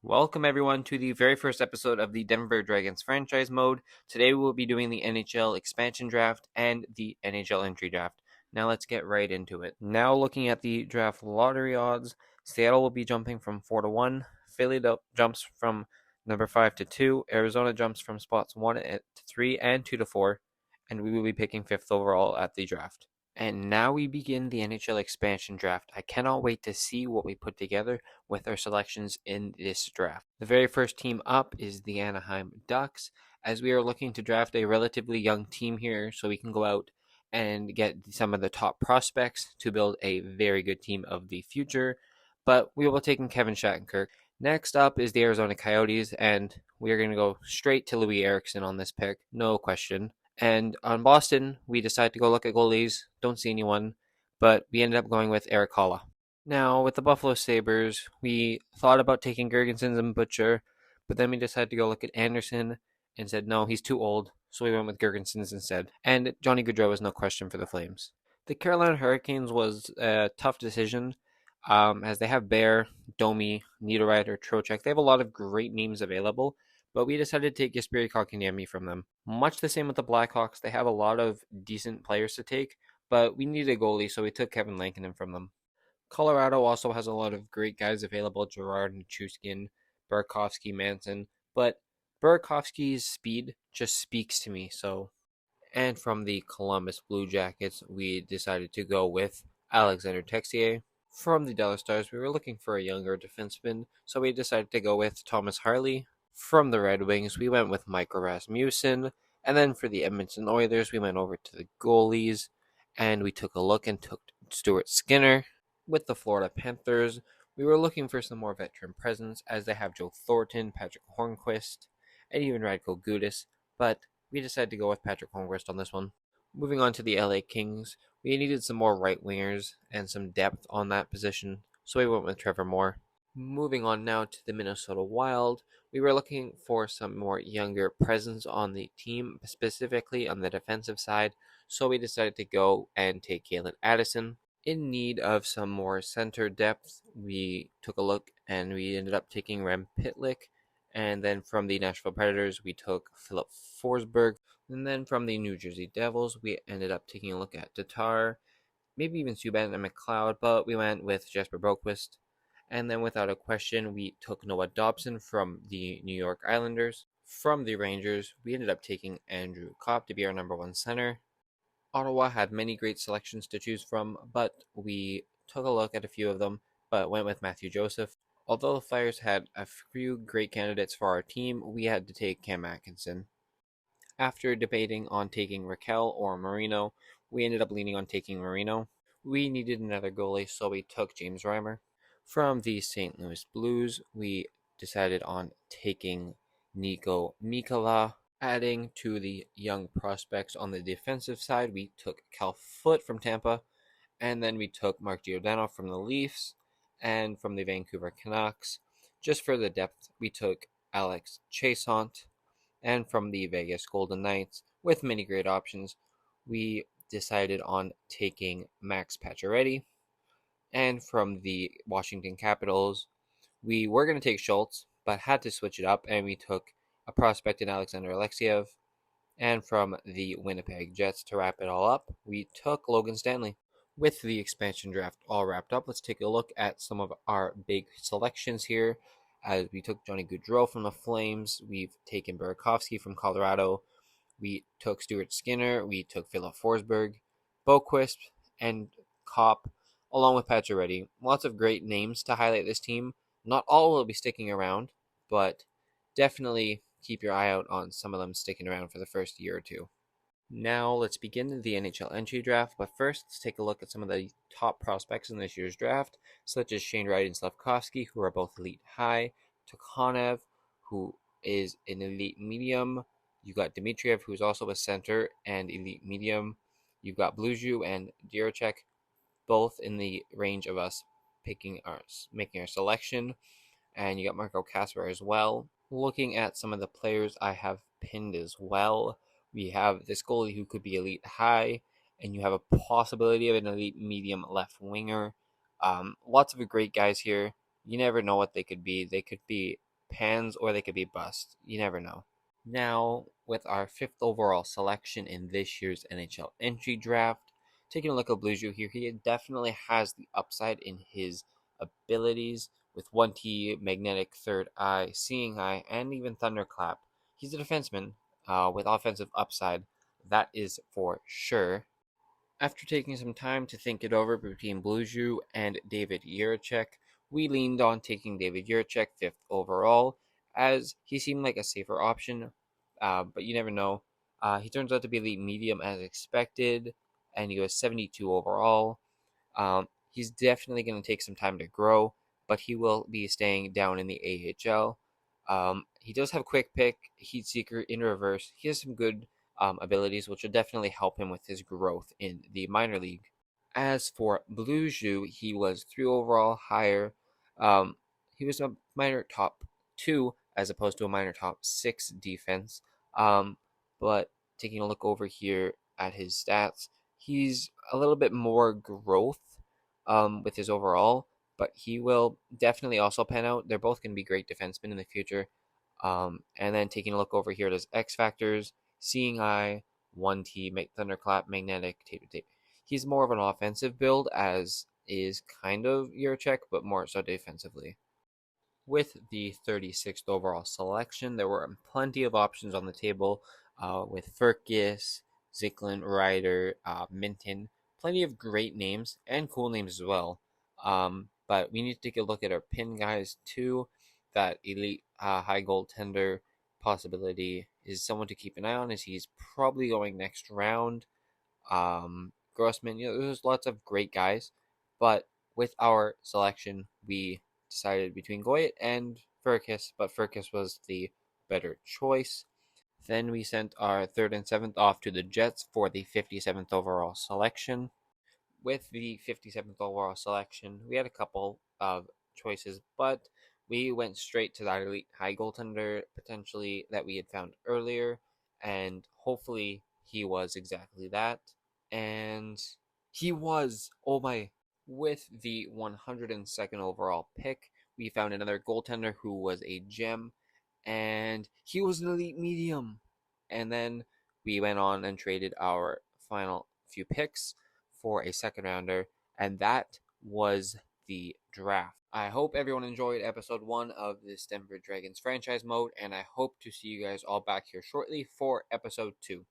Welcome everyone to the very first episode of the Denver Dragons franchise mode. Today we will be doing the NHL expansion draft and the NHL entry draft. Now let's get right into it. Now looking at the draft lottery odds, Seattle will be jumping from 4 to 1, Philly jumps from number 5 to 2, Arizona jumps from spots 1 to 3 and 2 to 4, and we will be picking 5th overall at the draft. And now we begin the NHL expansion draft. I cannot wait to see what we put together with our selections in this draft. The very first team up is the Anaheim Ducks, as we are looking to draft a relatively young team here so we can go out and get some of the top prospects to build a very good team of the future. But we will take in Kevin Shattenkirk. Next up is the Arizona Coyotes, and we are going to go straight to Louis Eriksson on this pick, no question. And on Boston, we decided to go look at goalies. Don't see anyone, but we ended up going with Eric Holla. Now, with the Buffalo Sabres, we thought about taking Gergensen and Butcher, but then we decided to go look at Anderson and said, no, he's too old, so we went with Gergensen's instead. And Johnny Gaudreau was no question for the Flames. The Carolina Hurricanes was a tough decision, as they have Bear, Domi, Niederreiter, Trocheck. They have a lot of great names available, but we decided to take Jesperi Kotkaniemi from them. Much the same with the Blackhawks. They have a lot of decent players to take, but we needed a goalie, so we took Kevin Lankinen from them. Colorado also has a lot of great guys available, Gerard, Nichushkin, Burakovsky, Manson, but Burakovsky's speed just speaks to me, so. And from the Columbus Blue Jackets, we decided to go with Alexander Texier. From the Dallas Stars, we were looking for a younger defenseman, so we decided to go with Thomas Harley. From the Red Wings, we went with Michael Rasmussen. And then for the Edmonton Oilers, we went over to the goalies, and we took a look and took Stuart Skinner. With the Florida Panthers, we were looking for some more veteran presence, as they have Joe Thornton, Patrick Hornquist, and even Radko Gudas, but we decided to go with Patrick Hornquist on this one. Moving on to the LA Kings, we needed some more right wingers and some depth on that position, so we went with Trevor Moore. Moving on now to the Minnesota Wild, we were looking for some more younger presence on the team, specifically on the defensive side, so we decided to go and take Calen Addison. In need of some more center depth, we took a look and we ended up taking Rem Pitlick. And then from the Nashville Predators, we took Philip Forsberg. And then from the New Jersey Devils, we ended up taking a look at Tatar, maybe even Subban and McLeod, but we went with Jesper Boquist. And then without a question, we took Noah Dobson from the New York Islanders. From the Rangers, we ended up taking Andrew Copp to be our number one center. Ottawa had many great selections to choose from, but we took a look at a few of them, but went with Matthew Joseph. Although the Flyers had a few great candidates for our team, we had to take Cam Atkinson. After debating on taking Raquel or Marino, we ended up leaning on taking Marino. We needed another goalie, so we took James Reimer. From the St. Louis Blues, we decided on taking Nico Mikala. Adding to the young prospects on the defensive side, we took Cal Foote from Tampa, and then we took Mark Giordano from the Leafs, and from the Vancouver Canucks. Just for the depth, we took Alex Chasant, and from the Vegas Golden Knights, with many great options, we decided on taking Max Pacioretty. And from the Washington Capitals, we were going to take Schultz, but had to switch it up, and we took a prospect in Alexander Alexiev. And from the Winnipeg Jets, to wrap it all up, we took Logan Stanley. With the expansion draft all wrapped up, let's take a look at some of our big selections here. As we took Johnny Gaudreau from the Flames, we've taken Burakovsky from Colorado, we took Stuart Skinner, we took Philip Forsberg, Boquist, and Kopp, along with Pacioretty. Lots of great names to highlight this team. Not all will be sticking around, but definitely keep your eye out on some of them sticking around for the first year or two. Now let's begin the NHL entry draft, but first let's take a look at some of the top prospects in this year's draft, such as Shane Wright and Slavkovsky, who are both elite high, Tokhanev, who is an elite medium. You got Dmitriev, who's also a center and elite medium. You've got Blueju and Diracek, both in the range of us making our selection. And you got Marco Kasper as well. Looking at some of the players I have pinned as well, we have this goalie who could be elite high, and you have a possibility of an elite medium left winger. Lots of great guys here. You never know what they could be. They could be pans or they could be bust. You never know. Now, with our fifth overall selection in this year's NHL entry draft, taking a look at Blue Jay here, he definitely has the upside in his abilities with 1T, magnetic third eye, seeing eye, and even thunderclap. He's a defenseman with offensive upside, that is for sure. After taking some time to think it over between Blue Jay and David Jiricek, we leaned on taking David Jiricek fifth overall, as he seemed like a safer option, but you never know. He turns out to be elite medium as expected, and he was 72 overall. He's definitely going to take some time to grow, but he will be staying down in the AHL. He does have quick pick, heat seeker in reverse. He has some good abilities, which will definitely help him with his growth in the minor league. As for Blue Jay, he was 3 overall higher. He was a minor top 2 as opposed to a minor top 6 defense. But taking a look over here at his stats, he's a little bit more growth with his overall, but he will definitely also pan out. They're both going to be great defensemen in the future. And then taking a look over here at his X factors, seeing eye, 1T, thunderclap, magnetic, tape. He's more of an offensive build, as is kind of Jiricek, but more so defensively. With the 36th overall selection, there were plenty of options on the table with Furcus, Zyklin, Ryder, Minton. Plenty of great names and cool names as well. But we need to take a look at our pin guys too. That elite high goaltender possibility is someone to keep an eye on, as he's probably going next round. Grossman, there's lots of great guys, but with our selection, we decided between Goyet and Furcus, but Furcus was the better choice. Then we sent our third and seventh off to the Jets for the 57th overall selection. With the 57th overall selection, we had a couple of choices, but we went straight to that elite high goaltender potentially that we had found earlier, and hopefully he was exactly that. And he was, oh my. With the 102nd overall pick, we found another goaltender who was a gem, and he was an elite medium. And then we went on and traded our final few picks for a second rounder, and that was the draft. I hope everyone enjoyed episode 1 of this Denver Dragons franchise mode, and I hope to see you guys all back here shortly for episode 2.